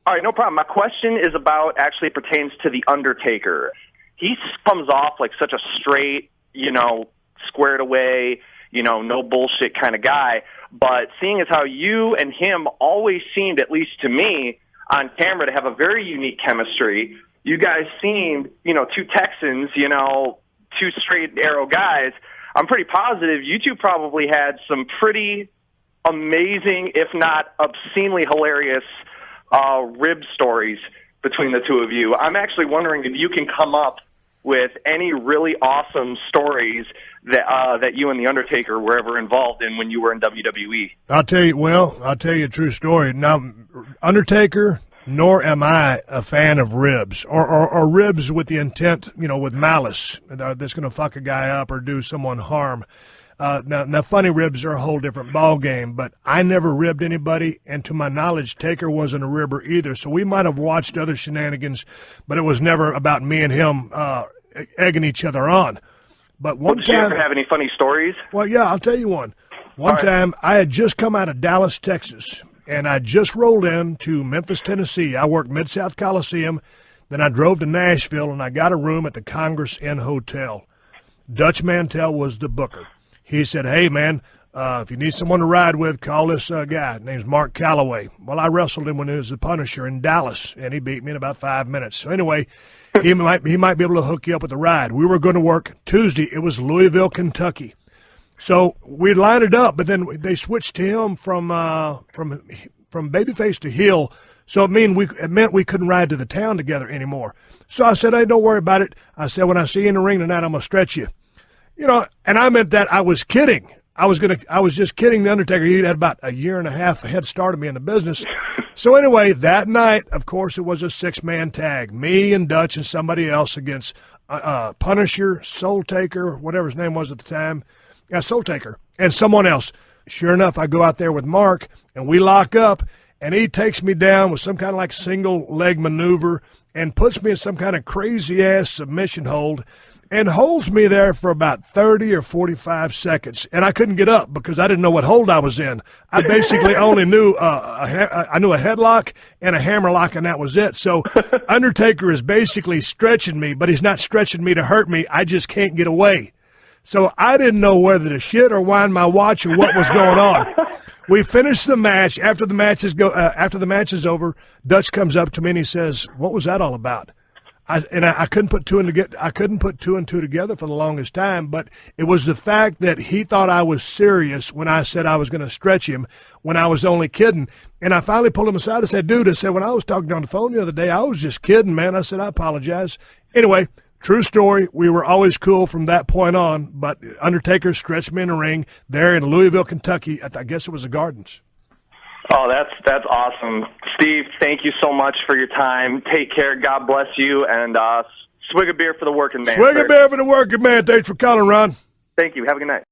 All right, no problem. My question is about, actually pertains to The Undertaker. He comes off like such a straight, squared away, no bullshit kind of guy. But seeing as how you and him always seemed, at least to me, on camera to have a very unique chemistry, you guys seemed, two Texans, two straight arrow guys. I'm pretty positive you two probably had some pretty amazing, if not obscenely hilarious, rib stories between the two of you. I'm actually wondering if you can come up with any really awesome stories that you and The Undertaker were ever involved in when you were in WWE. I'll tell you a true story. Now, Undertaker, nor am I a fan of ribs or ribs with the intent, with malice that's going to fuck a guy up or do someone harm. Now, funny ribs are a whole different ball game, but I never ribbed anybody, and to my knowledge, Taker wasn't a ribber either. So we might have watched other shenanigans, but it was never about me and him egging each other on. But one time, did you ever have any funny stories? Well, yeah, I'll tell you one. One time, I had just come out of Dallas, Texas, and I just rolled into Memphis, Tennessee. I worked Mid-South Coliseum. Then I drove to Nashville, and I got a room at the Congress Inn Hotel. Dutch Mantell was the booker. He said, hey, man, if you need someone to ride with, call this guy. His name's Mark Calloway. Well, I wrestled him when he was the Punisher in Dallas, and he beat me in about 5 minutes. So anyway, he might be able to hook you up with a ride. We were going to work Tuesday. It was Louisville, Kentucky. So we lined it up, but then they switched to him from babyface to heel. So it meant we couldn't ride to the town together anymore. So I said, hey, don't worry about it. I said, when I see you in the ring tonight, I'm going to stretch you. And I meant that I was kidding. I was just kidding The Undertaker. He had about a year and a half head start of me in the business. So anyway, that night, of course, it was a 6-man tag. Me and Dutch and somebody else against Punisher, Soul Taker, whatever his name was at the time. Yeah, Soul Taker, and someone else. Sure enough, I go out there with Mark, and we lock up, and he takes me down with some kind of like single leg maneuver and puts me in some kind of crazy-ass submission hold and holds me there for about 30 or 45 seconds. And I couldn't get up because I didn't know what hold I was in. I basically only knew I knew a headlock and a hammerlock, and that was it. So Undertaker is basically stretching me, but he's not stretching me to hurt me. I just can't get away. So I didn't know whether to shit or wind my watch or what was going on. We finished the match. After the match is over, Dutch comes up to me and he says, "What was that all about?" I couldn't put two and two together for the longest time, but it was the fact that he thought I was serious when I said I was going to stretch him when I was only kidding. And I finally pulled him aside and said, "Dude," I said, "when I was talking on the phone the other day, I was just kidding, man." I said, "I apologize." Anyway, true story. We were always cool from that point on, but Undertaker stretched me in the ring there in Louisville, Kentucky. I guess it was the Gardens. Oh, that's awesome. Steve, thank you so much for your time. Take care. God bless you. And swig a beer for the working man. Swig a beer for the working man. Thanks for calling, Ron. Thank you. Have a good night.